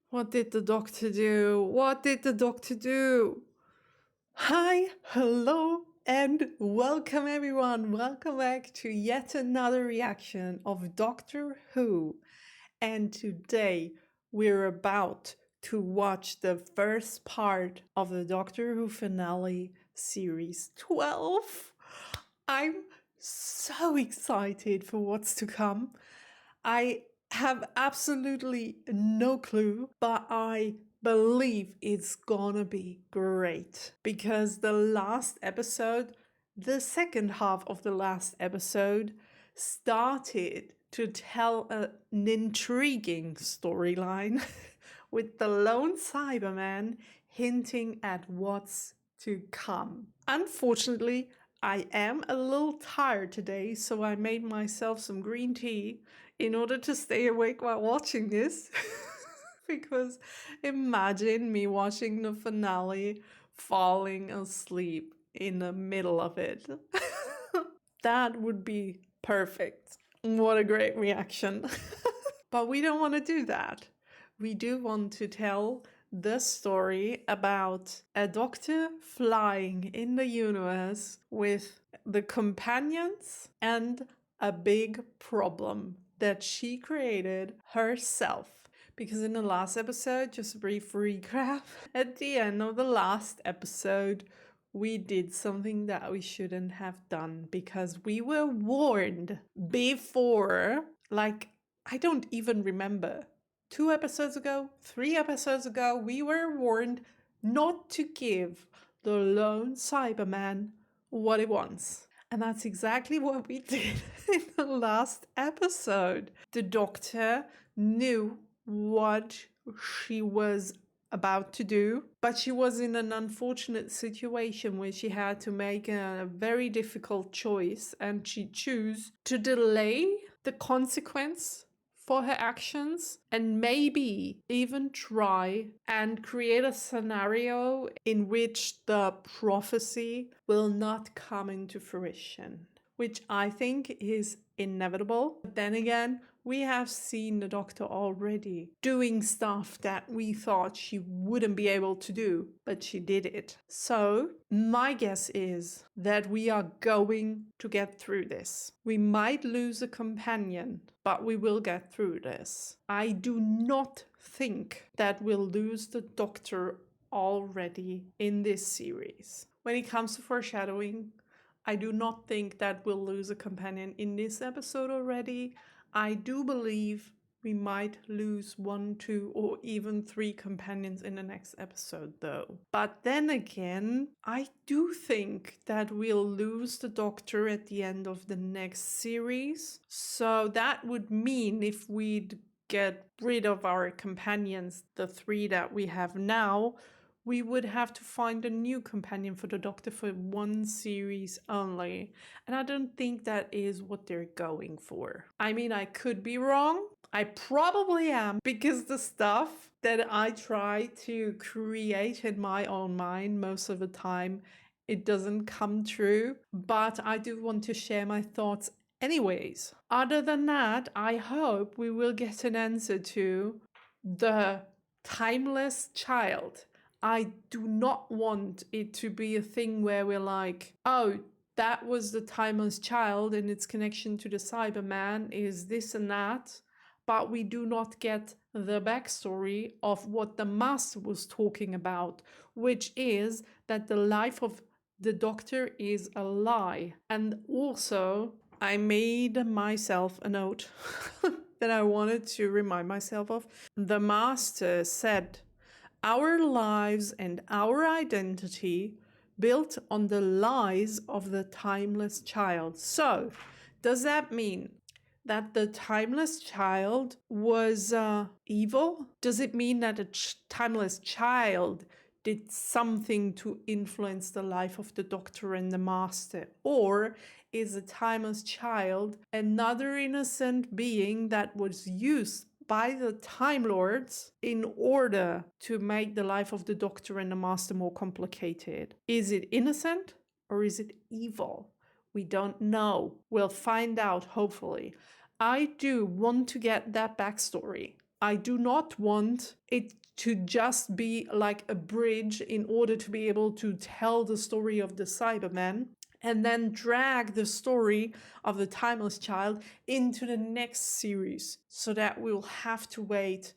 What did the doctor do? What did the doctor do? Hi, hello, and welcome everyone. Welcome back to yet another reaction of Doctor Who. And today we're about to watch the first part of the Doctor Who finale, series 12. I'm so excited for what's to come. I have absolutely no clue, but I believe it's gonna be great because the last episode, the second half of the last episode, started to tell an intriguing storyline with the lone Cyberman hinting at what's to come. Unfortunately, I am a little tired today, so I made myself some green tea in order to stay awake while watching this. Because imagine me watching the finale, falling asleep in the middle of it. That would be perfect. What a great reaction. But we don't want to do that. We do want to tell the story about a doctor flying in the universe with the companions and a big problem that she created herself. Because in the last episode, just a brief recap, at the end of the last episode, we did something that we shouldn't have done because we were warned before, like, I don't even remember. 2 episodes ago, 3 episodes ago, we were warned not to give the lone Cyberman what he wants. And that's exactly what we did in the last episode. The doctor knew what she was about to do, but she was in an unfortunate situation where she had to make a very difficult choice, and she chose to delay the consequence for her actions and maybe even try and create a scenario in which the prophecy will not come into fruition, which I think is inevitable. But then again, we have seen the Doctor already doing stuff that we thought she wouldn't be able to do, but she did it. So my guess is that we are going to get through this. We might lose a companion, but we will get through this. I do not think that we'll lose the Doctor already in this series. When it comes to foreshadowing, I do not think that we'll lose a companion in this episode already. I do believe we might lose 1, 2, or even 3 companions in the next episode though. But then again, I do think that we'll lose the Doctor at the end of the next series. So that would mean if we'd get rid of our companions, the 3 that we have now, we would have to find a new companion for the Doctor for 1 series only. And I don't think that is what they're going for. I mean, I could be wrong. I probably am, because the stuff that I try to create in my own mind most of the time, it doesn't come true. But I do want to share my thoughts anyways. Other than that, I hope we will get an answer to the timeless child. I do not want it to be a thing where we're like, oh, that was the timeless child and its connection to the Cyberman is this and that, but we do not get the backstory of what the Master was talking about, which is that the life of the Doctor is a lie. And also, I made myself a note that I wanted to remind myself of. The Master said, our lives and our identity built on the lies of the timeless child. So, does that mean that the timeless child was evil? Does it mean that a timeless child did something to influence the life of the Doctor and the Master? Or is a timeless child another innocent being that was used by the Time Lords in order to make the life of the Doctor and the Master more complicated? Is it innocent or is it evil? We don't know. We'll find out, hopefully. I do want to get that backstory. I do not want it to just be like a bridge in order to be able to tell the story of the Cybermen and then drag the story of the Timeless Child into the next series so that we'll have to wait,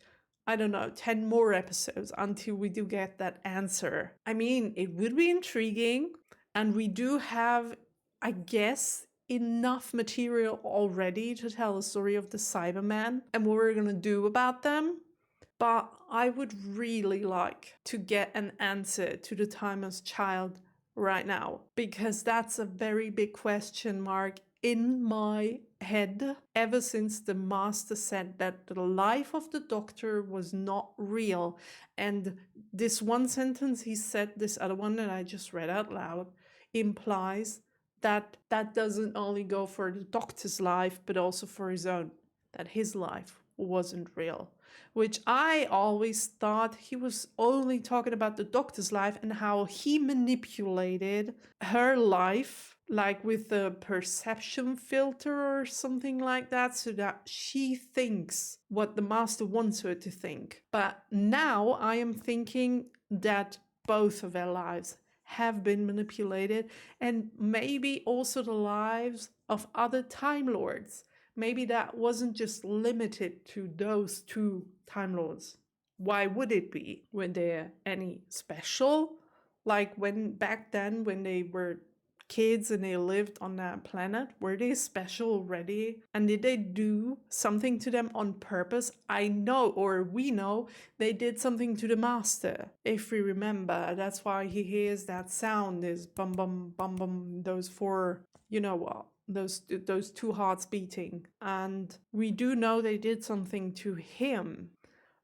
I don't know, 10 more episodes until we do get that answer. I mean, it would be intriguing, and we do have, I guess, enough material already to tell the story of the Cybermen and what we're gonna do about them. But I would really like to get an answer to the Timeless Child right now, because that's a very big question mark in my head ever since the Master said that the life of the Doctor was not real. And this one sentence he said, this other one that I just read out loud, implies that that doesn't only go for the Doctor's life, but also for his own, that his life wasn't real. Which I always thought he was only talking about the Doctor's life and how he manipulated her life, like with a perception filter or something like that, so that she thinks what the Master wants her to think. But now I am thinking that both of their lives have been manipulated, and maybe also the lives of other Time Lords. Maybe that wasn't just limited to those two Time Lords. Why would it be? Were there any special? Like when back then when they were kids and they lived on that planet, were they special already? And did they do something to them on purpose? I know, or we know, they did something to the Master. If we remember, that's why he hears that sound, this bum bum bum bum, those four, you know what, those two hearts beating. And we do know they did something to him,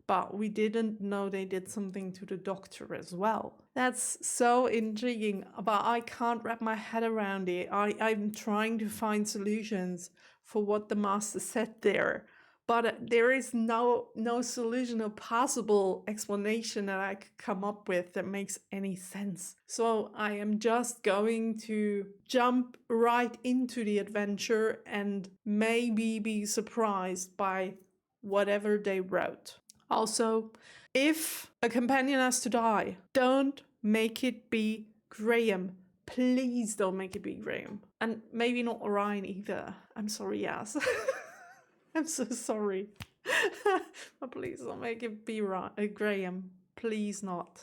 but we didn't know they did something to the Doctor as well. That's so intriguing, but I can't wrap my head around it. I'm trying to find solutions for what the Master said there, but there is no solution or possible explanation that I could come up with that makes any sense. So I am just going to jump right into the adventure and maybe be surprised by whatever they wrote. Also, if a companion has to die, don't make it be Graham. Please don't make it be Graham. And maybe not Orion either. I'm sorry, yes. I'm so sorry. But please don't make it be Graham. Please not.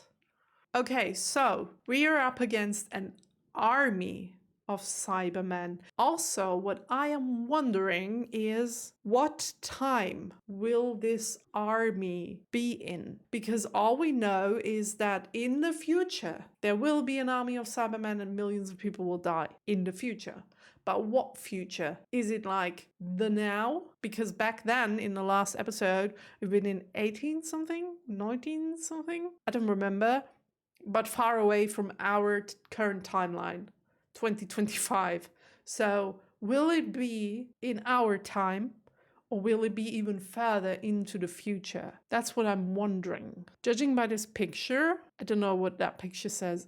Okay, so we are up against an army of Cybermen. Also, what I am wondering is what time will this army be in? Because all we know is that in the future, there will be an army of Cybermen and millions of people will die in the future. But what future? Is it like the now? Because back then, in the last episode, we've been in 18 something, 19 something? I don't remember. But far away from our current timeline, 2025. So will it be in our time, or will it be even further into the future? That's what I'm wondering. Judging by this picture, I don't know what that picture says.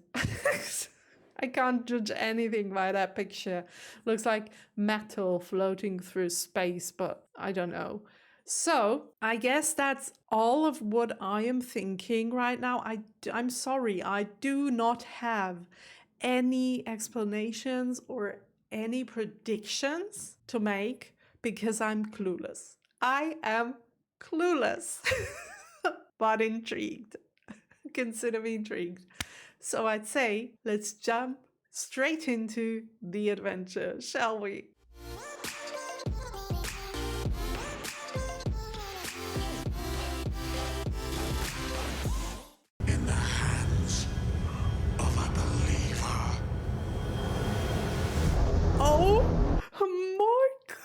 I can't judge anything by that picture. Looks like metal floating through space, but I don't know. So I guess that's all of what I am thinking right now. I'm sorry, I do not have any explanations or any predictions to make because I'm clueless. I am clueless, but intrigued. Consider me intrigued. So I'd say let's jump straight into the adventure, shall we? In the hands of a believer. Oh my God.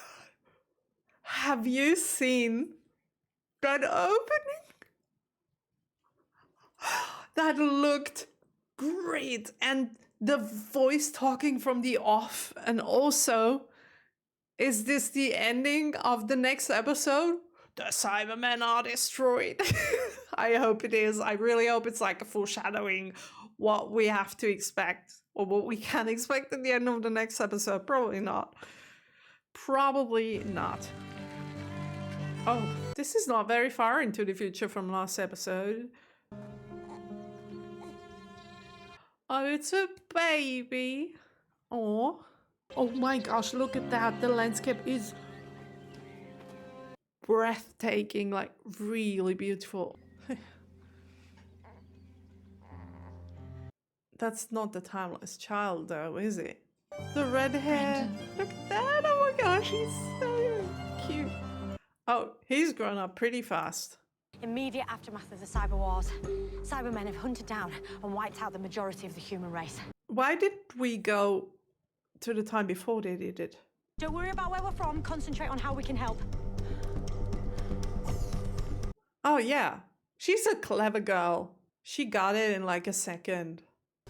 Have you seen that opening? That looked great. And the voice talking from the off. And also, is this the ending of the next episode? The Cybermen are destroyed. I hope it is. I really hope it's like a foreshadowing what we have to expect or what we can expect at the end of the next episode. Probably not. Probably not. Oh, this is not very far into the future from last episode. Oh, it's a baby. Oh. Oh my gosh, look at that. The landscape is breathtaking, like really beautiful. That's not the timeless child though, is it? The red hair. Look at that. Oh my gosh, he's so cute. Oh, he's grown up pretty fast. Immediate aftermath of the cyber wars, Cybermen have hunted down and wiped out the majority of the human race. Why did we go to the time before they did it? Don't worry about where we're from, concentrate on how we can help. Oh yeah, she's a clever girl. She got it in like a second.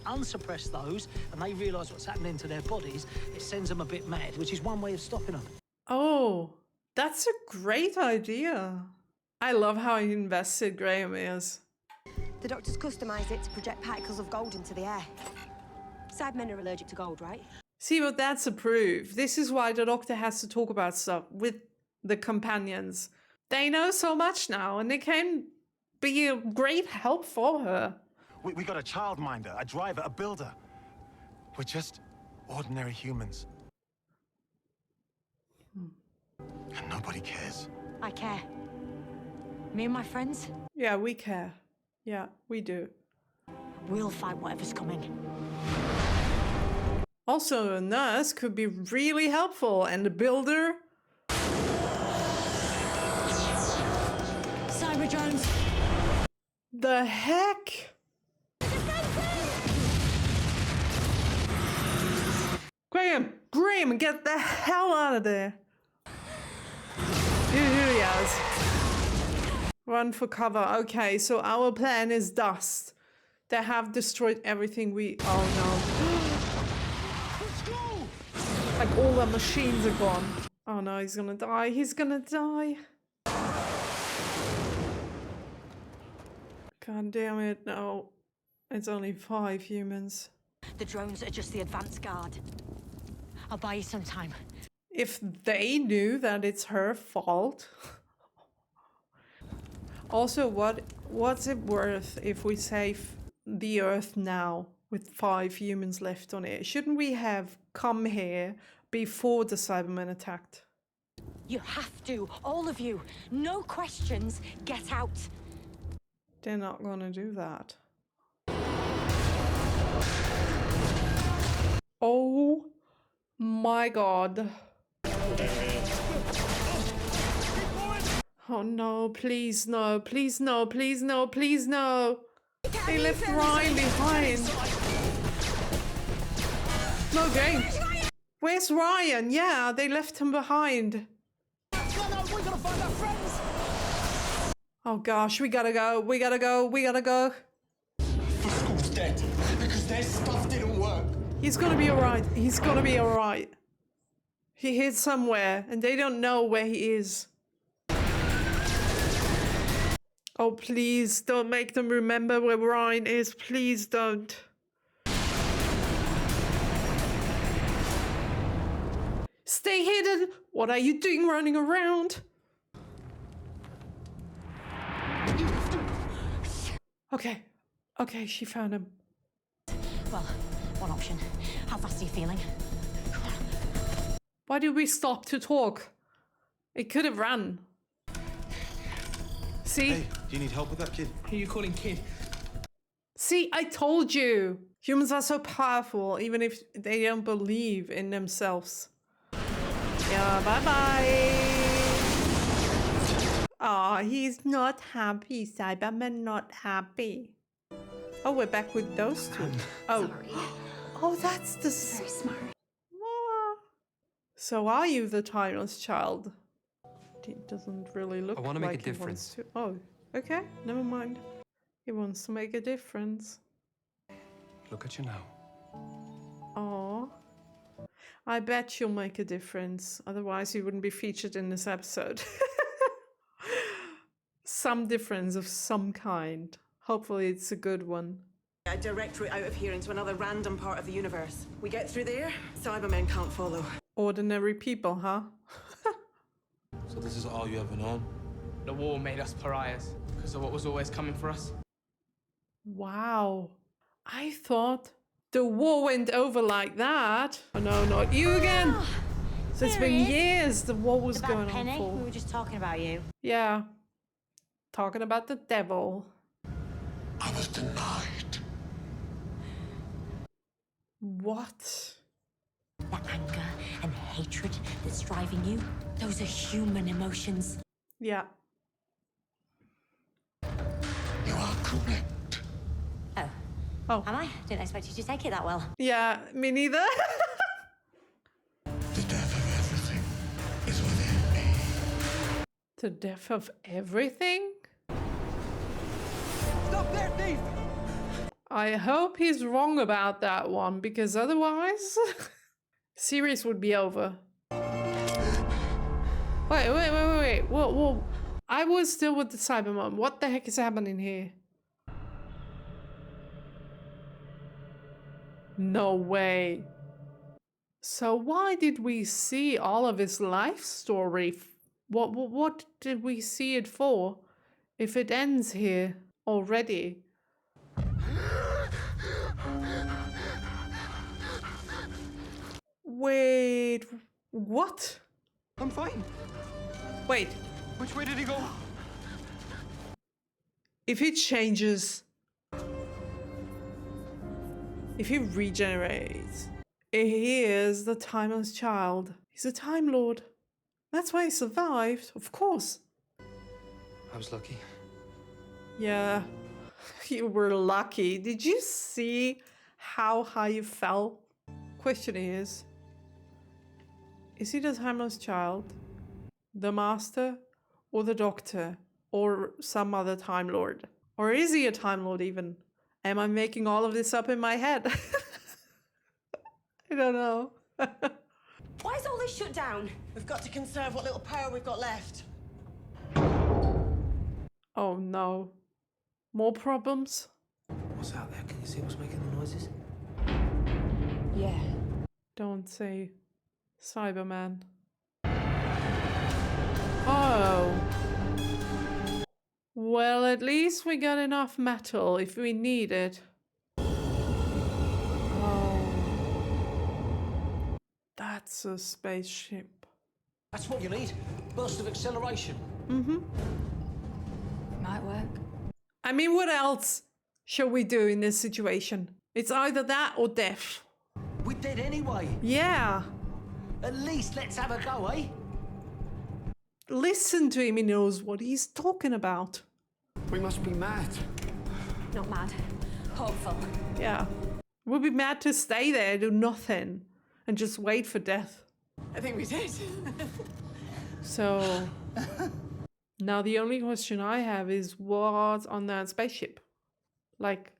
Unsuppress those and they realise what's happening to their bodies, it sends them a bit mad, which is one way of stopping them. Oh, that's a great idea. I love how invested Graham is. The doctors customised it to project particles of gold into the air. Cybermen are allergic to gold, right? See, but that's a proof. This is why the doctor has to talk about stuff with the companions. They know so much now and they can be a great help for her. We got a childminder, a driver, a builder. We're just ordinary humans. And nobody cares. I care. Me and my friends, Yeah, we care. Yeah, we do. we'll fight whatever's coming. Also, a nurse could be really helpful, and the builder. Cyber drones! The heck? Graham, get the hell out of there. Here he is. Run for cover. Okay, so our plan is dust. They have destroyed everything we... Oh no. Like all the machines are gone. Oh no, he's gonna die. He's gonna die. God damn it, no. It's only 5 humans. The drones are just the advance guard. I'll buy you some time. If they knew that it's her fault. Also, what's it worth if we save the Earth now with 5 humans left on it? Shouldn't we have come here before the Cybermen attacked? You have to, all of you. No questions, get out. They're not gonna do that. Oh my god. Oh no, please no, please no, please no, please no. They left Ryan behind. No, Jane. Where's Ryan? Yeah, they left him behind. Oh gosh, we gotta go, we gotta go, we gotta go. The school's dead because their stuff didn't work. He's gonna be alright, he's gonna be alright. He hid somewhere and they don't know where he is. Oh, please don't make them remember where Ryan is. Please don't. Stay hidden. What are you doing running around? Okay. Okay, she found him. Well, one option. How fast are you feeling? Why did we stop to talk? It could have run. See? Hey, do you need help with that kid? Who are you calling kid? See, I told you. Humans are so powerful, even if they don't believe in themselves. Yeah, bye-bye. Aw, he's not happy. Cybermen not happy. Oh, we're back with those two. Oh. Sorry. Oh, that's the... Very smart. Ah. So are you the timeless child? It doesn't really look I wanna like make a he difference. wants to. Oh, okay, never mind. He wants to make a difference. Look at you now. Oh, I bet you'll make a difference. Otherwise, you wouldn't be featured in this episode. Some difference of some kind. Hopefully, it's a good one. A direct route out of here into another random part of the universe. We get through there, Cybermen can't follow. Ordinary people, huh? So this is all you ever known? The war made us pariahs because of what was always coming for us. Wow. I thought the war went over like that. Oh no, not you again. So it's There been he is. years the war was About going on Penny, for. we were just talking about you. Yeah. Talking about the devil. I was denied. What? The anger and hatred that's driving you, those are human emotions. Yeah. You are correct. Oh. Oh. Am I? Didn't expect you to take it that well. Yeah, me neither. The death of everything is within me. The death of everything? Stop there, thief! I hope he's wrong about that one, because otherwise series would be over. Wait. Whoa. I was still with the Cybermen. What the heck is happening here? No way. So why did we see all of his life story? What did we see it for? If it ends here already. Wait, what? I'm fine. Wait, Which way did he go? if he changes, if he regenerates, he is the timeless child. He's a Time Lord. That's why he survived, of course. I was lucky. Yeah, you were lucky. Did you see how high you fell? Question is he the timeless child, the master, or the doctor, or some other Time Lord? Or is he a Time Lord even? Am I making all of this up in my head? I don't know. Why is all this shut down? We've got to conserve what little power we've got left. Oh no. More problems? What's out there? Can you see what's making the noises? Yeah. Don't say Cyberman. Oh. Well, at least we got enough metal if we need it. Oh. That's a spaceship. That's what you need. Burst of acceleration. Might work. I mean, what else shall we do in this situation? It's either that or death. We're dead anyway. Yeah. At least let's have a go, eh? Listen to him, he knows what he's talking about. We must be mad. Not mad. Hopeful. Yeah. We'll be mad to stay there, do nothing, and just wait for death. I think we did. So, now the only question I have is what's on that spaceship? Like,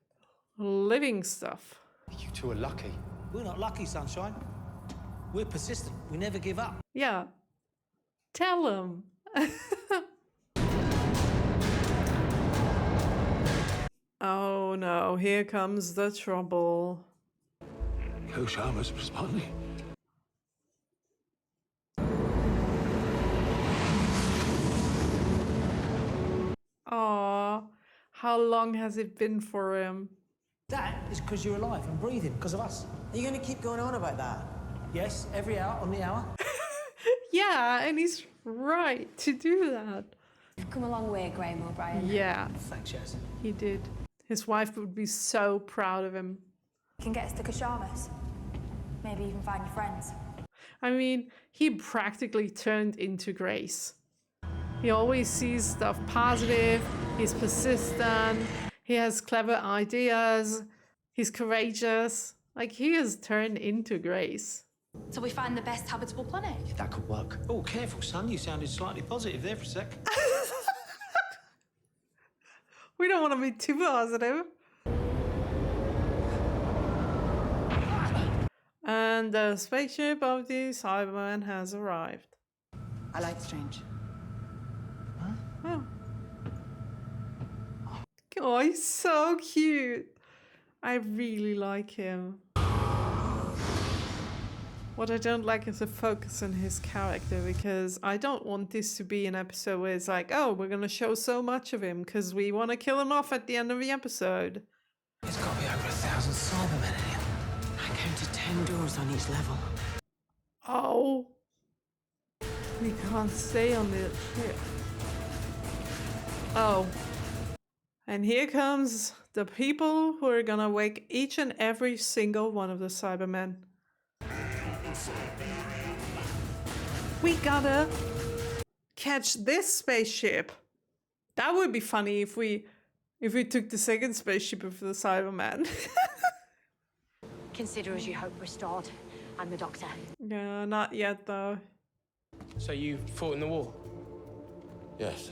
living stuff. You two are lucky. We're not lucky, Sunshine. We're persistent. We never give up. Yeah. Tell him. Oh no, here comes the trouble. Who shall respond? Aw, how long has it been for him? That is because you're alive and breathing because of us. Are you going to keep going on about that? Yes, every hour on the hour. Yeah, and he's right to do that. You've come a long way, Graham O'Brien. Yeah, Thanks, Jazz. he did. His wife would be so proud of him. You can get us to Kashamas. Maybe even find your friends. I mean, he practically turned into Grace. He always sees stuff positive, he's persistent, he has clever ideas, he's courageous. Like, he has turned into Grace. So we find the best habitable planet. That could work. Oh, careful, son. You sounded slightly positive there for a sec. We don't want to be too positive. And the spaceship of the Cybermen has arrived. I like Strange. Oh. Oh, he's so cute. I really like him. What I don't like is the focus on his character, because I don't want this to be an episode where it's like, oh, we're gonna show so much of him because we want to kill him off at the end of the episode. There's got to be over 1,000 Cybermen in here. I counted 10 doors on each level. Oh, we can't stay on the ship. Oh, and here comes the people who are gonna wake each and every single one of the Cybermen. We gotta catch this spaceship. That would be funny if we took the second spaceship of the Cyberman. Consider as you hope restored. I'm the doctor. Yeah, not yet though. So you fought in the war? Yes,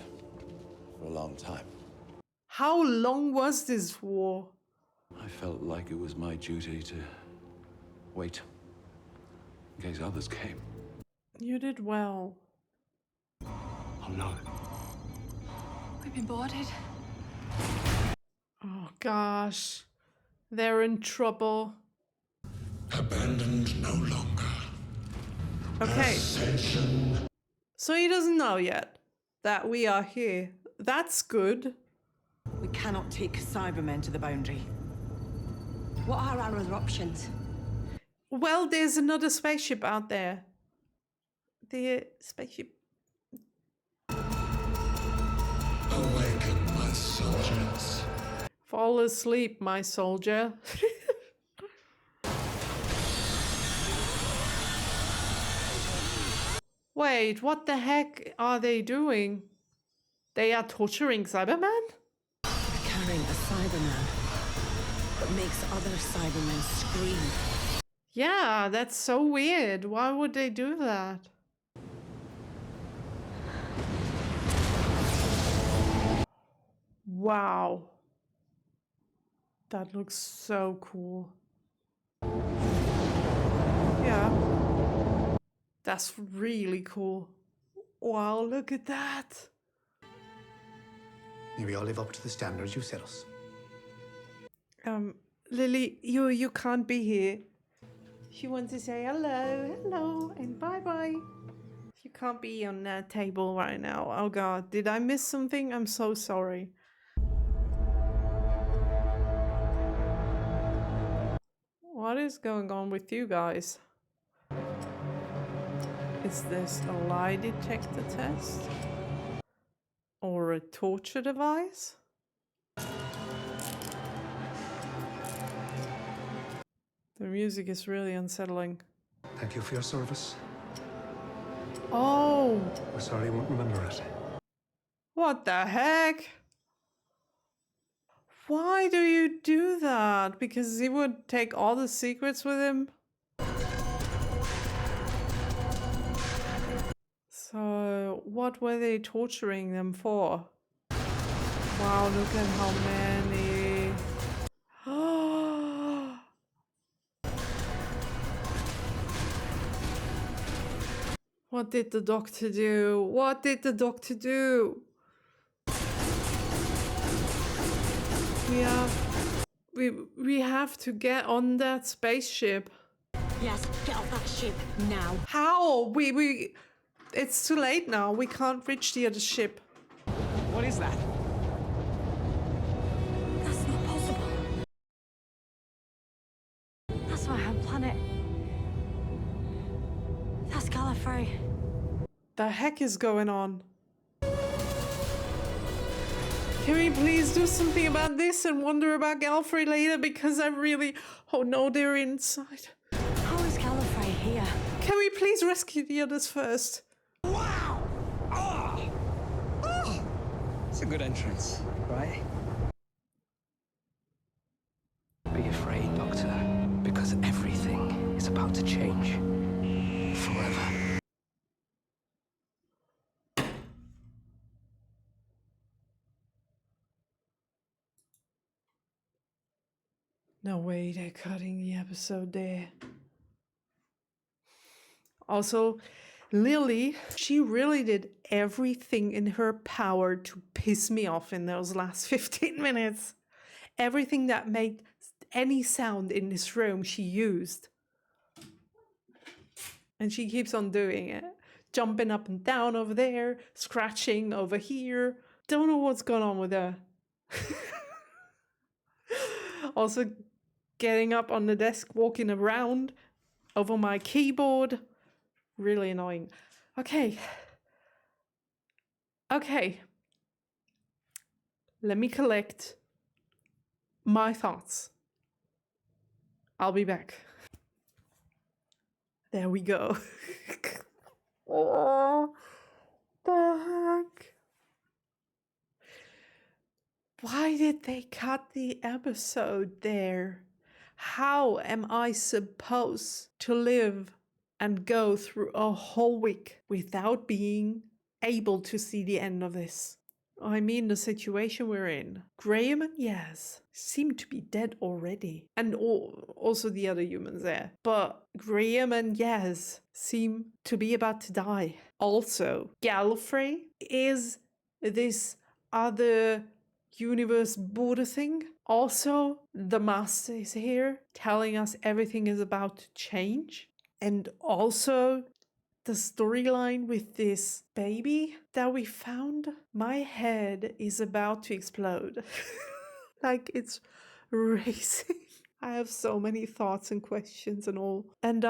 for a long time. How long was this war? I felt like it was my duty to wait in case others came. You did well. Oh no. We've been boarded. Oh gosh, they're in trouble. Abandoned no longer. Okay, Ascension. so he doesn't know yet that we are here. That's good. We cannot take Cybermen to the boundary. What are our other options? Well, there's another spaceship out there. The spaceship. Awaken, my soldiers. Fall asleep, my soldier. Wait, what the heck are they doing? They are torturing Cybermen? They're carrying a Cyberman that makes other Cybermen scream. Yeah, that's so weird. Why would they do that? Wow. That looks so cool. Yeah. That's really cool. Wow, look at that. May we all live up to the standards you set us. Lily, you can't be here. She wants to say hello, and bye-bye. You can't be on that table right now. Oh god, did I miss something? I'm so sorry. What is going on with you guys? Is this a lie detector test? Or a torture device? The music is really unsettling. Thank you for your service. Oh, We're sorry you won't remember it. what the heck? Why do you do that? Because he would take all the secrets with him? So, what were they torturing them for? Wow, look at how many. What did the doctor do? What did the doctor do? We have to get on that spaceship. Yes, get off that ship now. How? It's too late now. We can't reach the other ship. What is that? That's not possible. That's my home planet. That's Gallifrey. The heck is going on? Can we please do something about this and wonder about Gallifrey later? Because I really... Oh no, they're inside. How is Gallifrey here? Can we please rescue the others first? Wow! Oh! Oh! It's a good entrance, right? Be afraid, Doctor, because everything is about to change. Forever. No way, they're cutting the episode there. Also, Lily, she really did everything in her power to piss me off in those last 15 minutes. Everything that made any sound in this room, she used. And she keeps on doing it. Jumping up and down over there, scratching over here. Don't know what's going on with her. Also getting up on the desk, walking around over my keyboard. Really annoying. Okay. Let me collect my thoughts. I'll be back. There we go. Oh, the heck? Why did they cut the episode there? How am I supposed to live and go through a whole week without being able to see the end of this? I mean, the situation we're in. Graham and Yaz seem to be dead already. And also the other humans there. But Graham and Yaz seem to be about to die. Also, Gallifrey is this other universe border thing. Also, the Master is here telling us everything is about to change. And also, the storyline with this baby that we found, my head is about to explode. Like, it's racing. I have so many thoughts and questions and all. And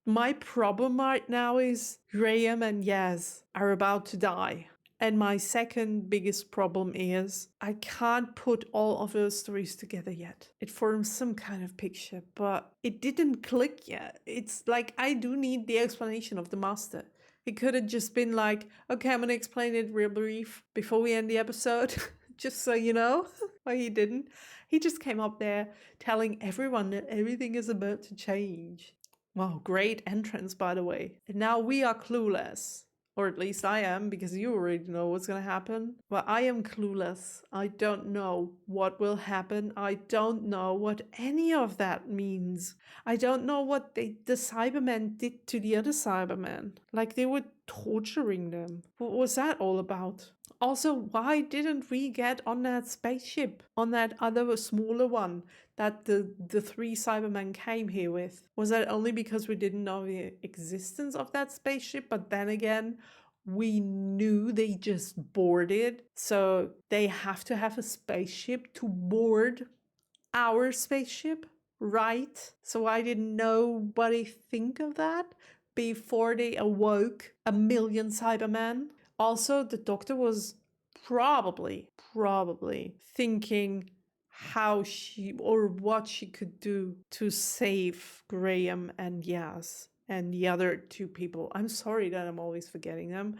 my problem right now is Graham and Yaz are about to die. And my second biggest problem is I can't put all of those stories together yet. It forms some kind of picture, but it didn't click yet. It's like I do need the explanation of the Master. It could have just been like, okay, I'm going to explain it real brief before we end the episode, just so you know. But he didn't. He just came up there telling everyone that everything is about to change. Wow, great entrance, by the way. And now we are clueless. Or at least I am, because you already know what's going to happen. But I am clueless. I don't know what will happen. I don't know what any of that means. I don't know what the Cybermen did to the other Cybermen. Like, they were torturing them. What was that all about? Also, why didn't we get on that spaceship? On that other smaller one that the three Cybermen came here with? Was that only because we didn't know the existence of that spaceship? But then again, we knew they just boarded. So they have to have a spaceship to board our spaceship, right? So why didn't nobody think of that before they awoke a million Cybermen? Also, the Doctor was probably thinking how she or what she could do to save Graham and Yaz and the other two people. I'm sorry that I'm always forgetting them,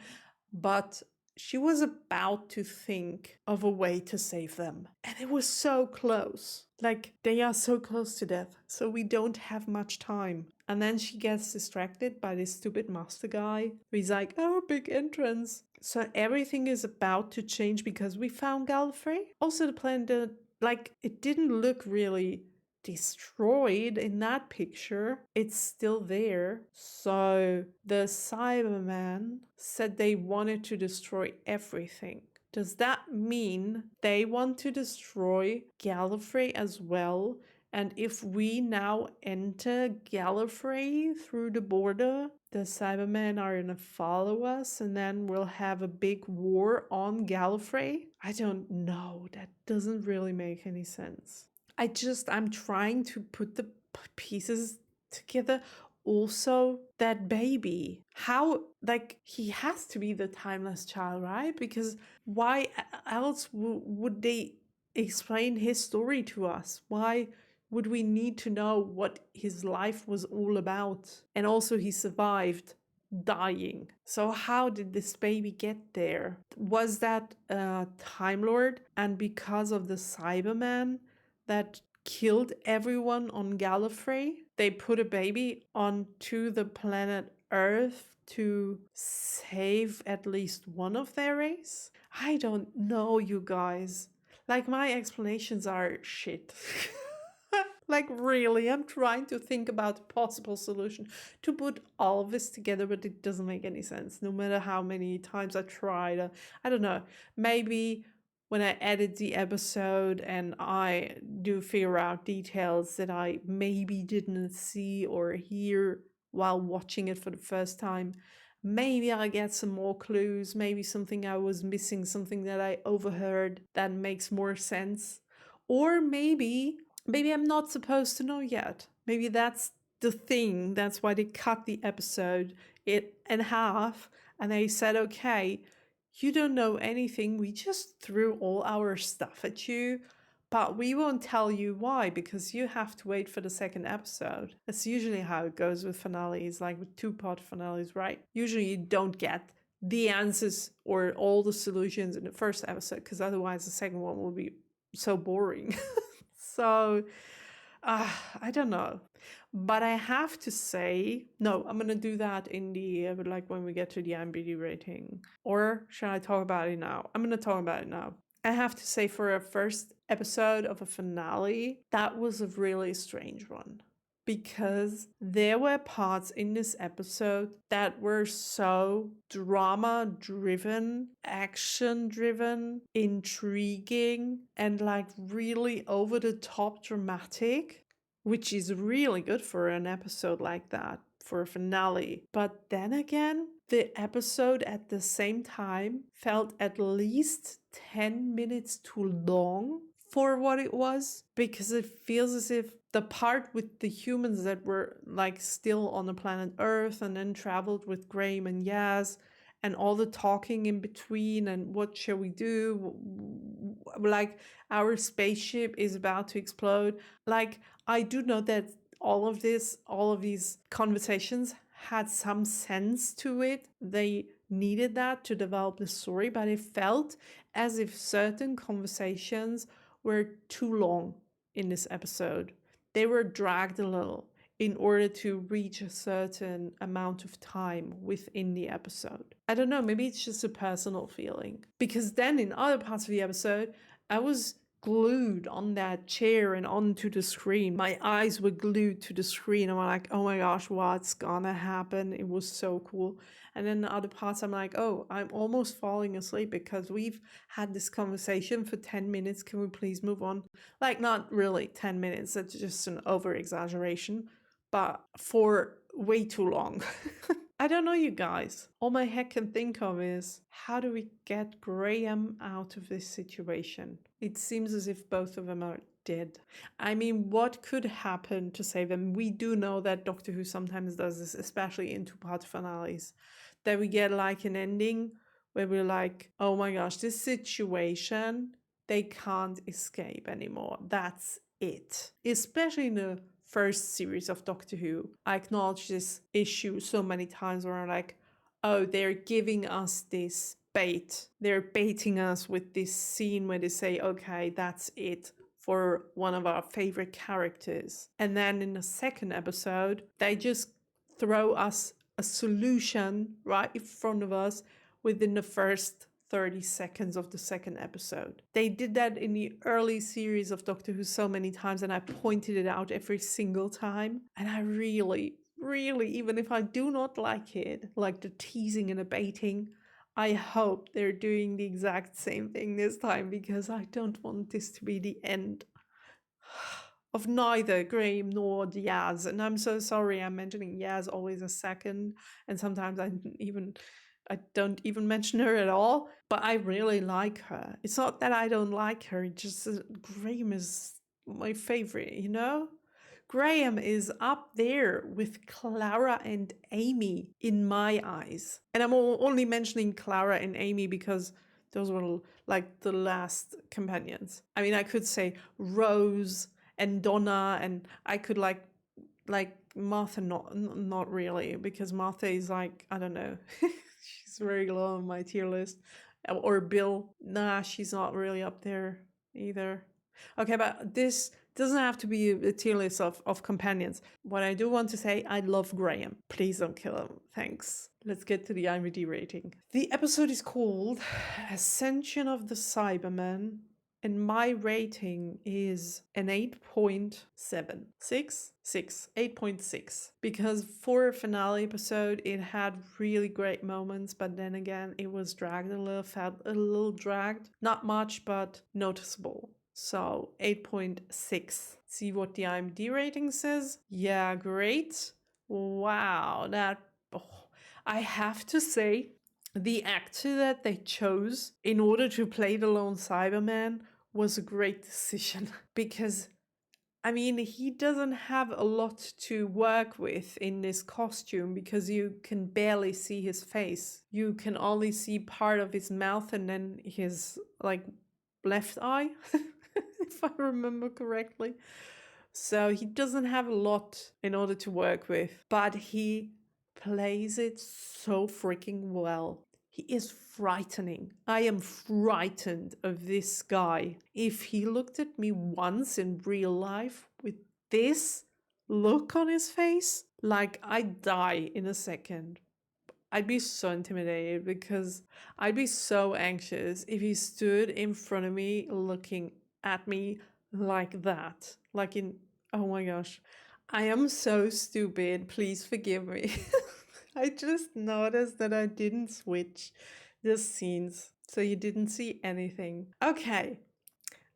but she was about to think of a way to save them. And it was so close. Like, they are so close to death, so we don't have much time. And then she gets distracted by this stupid Master guy. He's like, oh, big entrance. So everything is about to change because we found Gallifrey. Also, the planet, like, it didn't look really destroyed in that picture. It's still there. So the Cybermen said they wanted to destroy everything. Does that mean they want to destroy Gallifrey as well? And if we now enter Gallifrey through the border, the Cybermen are gonna follow us and then we'll have a big war on Gallifrey? I don't know. That doesn't really make any sense. I'm trying to put the pieces together. Also, that baby, how, like, he has to be the timeless child, right? Because why else would they explain his story to us? Why would we need to know what his life was all about? And also, he survived dying. So how did this baby get there? Was that a Time Lord? And because of the Cyberman that killed everyone on Gallifrey, they put a baby onto the planet Earth to save at least one of their race? I don't know, you guys. Like, my explanations are shit. Like, really, I'm trying to think about a possible solution to put all of this together, but it doesn't make any sense. No matter how many times I tried, I don't know. Maybe when I edit the episode and I do figure out details that I maybe didn't see or hear while watching it for the first time. Maybe I get some more clues, maybe something I was missing, something that I overheard that makes more sense. Or maybe I'm not supposed to know yet. Maybe that's the thing. That's why they cut the episode in half and they said, okay, you don't know anything. We just threw all our stuff at you, but we won't tell you why because you have to wait for the second episode. That's usually how it goes with finales, like with two-part finales, right? Usually you don't get the answers or all the solutions in the first episode because otherwise the second one will be so boring. So I don't know, but I have to say, no, I'm gonna do that in the like when we get to the IMDb rating. Or should I talk about it now? I'm gonna talk about it now. I have to say, for a first episode of a finale, that was a really strange one. Because there were parts in this episode that were so drama driven, action driven, intriguing, and like really over the top dramatic, which is really good for an episode like that, for a finale. But then again, the episode at the same time felt at least 10 minutes too long for what it was, because it feels as if the part with the humans that were like still on the planet Earth and then traveled with Graham and Yaz and all the talking in between and what shall we do, like our spaceship is about to explode. Like, I do know that all of these conversations had some sense to it. They needed that to develop the story, but it felt as if certain conversations were too long in this episode. They were dragged a little in order to reach a certain amount of time within the episode. I don't know, maybe it's just a personal feeling. Because then in other parts of the episode, I was glued on that chair and onto the screen. My eyes were glued to the screen. I'm like, oh my gosh, what's gonna happen? It was so cool. And then the other parts, I'm like, oh, I'm almost falling asleep because we've had this conversation for 10 minutes. Can we please move on? Like, not really 10 minutes. That's just an over exaggeration, but for way too long. I don't know, you guys. All my head can think of is, how do we get Graham out of this situation? It seems as if both of them are dead. I mean, what could happen to save them? We do know that Doctor Who sometimes does this, especially in two-part finales, that we get like an ending where we're like, oh my gosh, this situation, they can't escape anymore. That's it. Especially in the first series of Doctor Who. I acknowledge this issue so many times where I'm like, oh, they're giving us this bait. They're baiting us with this scene where they say, okay, that's it for one of our favorite characters. And then in the second episode, they just throw us a solution right in front of us within the first 30 seconds of the second episode. They did that in the early series of Doctor Who so many times, and I pointed it out every single time. And I really, even if I do not like it, like the teasing and the baiting, I hope they're doing the exact same thing this time, because I don't want this to be the end of neither Graham nor Yaz. And I'm so sorry I'm mentioning Yaz always a second, and sometimes I don't even mention her at all, but I really like her. It's not that I don't like her, it's just Graham is my favorite, you know? Graham is up there with Clara and Amy in my eyes. And I'm only mentioning Clara and Amy because those were like the last companions. I mean, I could say Rose and Donna, and I could like Martha, not really, because Martha is like, I don't know, she's very low on my tier list. Or Bill, nah, she's not really up there either. Okay, but this doesn't have to be a tier list of companions. What I do want to say, I love Graham. Please don't kill him. Thanks. Let's get to the IMDb rating. The episode is called Ascension of the Cybermen, and my rating is an 8.7. 8.6. Because for a finale episode, it had really great moments, but then again, it was dragged a little, felt a little dragged. Not much, but noticeable. So 8.6. See what the IMDb rating says? Yeah, great. Wow, that. Oh, I have to say, the actor that they chose in order to play the lone Cyberman was a great decision because I mean, he doesn't have a lot to work with in this costume because you can barely see his face. You can only see part of his mouth and then his like left eye, if I remember correctly. So he doesn't have a lot in order to work with, but he plays it so freaking well. He is frightening. I am frightened of this guy. If he looked at me once in real life with this look on his face, like I'd die in a second. I'd be so intimidated because I'd be so anxious if he stood in front of me looking at me like that. Like in, oh my gosh, I am so stupid. Please forgive me. I just noticed that I didn't switch the scenes, so you didn't see anything. Okay,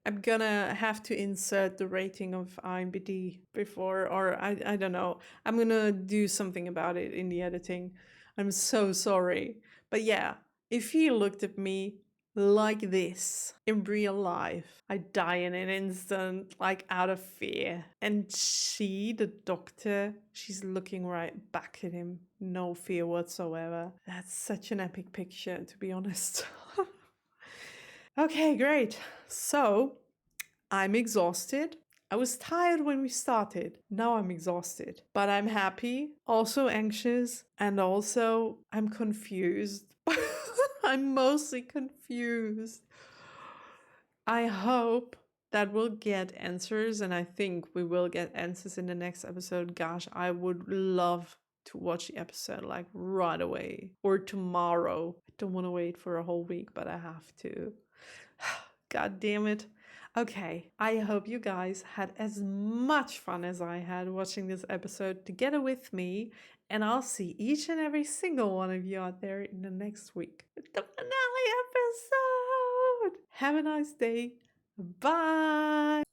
I'm gonna have to insert the rating of IMDb before, or I don't know. I'm gonna do something about it in the editing. I'm so sorry. But yeah, if he looked at me like this in real life, I'd die in an instant, like out of fear. And she, the doctor, she's looking right back at him. No fear whatsoever. That's such an epic picture, to be honest. Okay, great. So, I'm exhausted. I was tired when we started. Now I'm exhausted. But I'm happy, also anxious, and also I'm confused. I'm mostly confused. I hope that we'll get answers, and I think we will get answers in the next episode. Gosh, I would love to watch the episode like right away or tomorrow. I don't want to wait for a whole week, but I have to. God damn it. Okay, I hope you guys had as much fun as I had watching this episode together with me, and I'll see each and every single one of you out there in the next week with the finale episode. Have a nice day. Bye.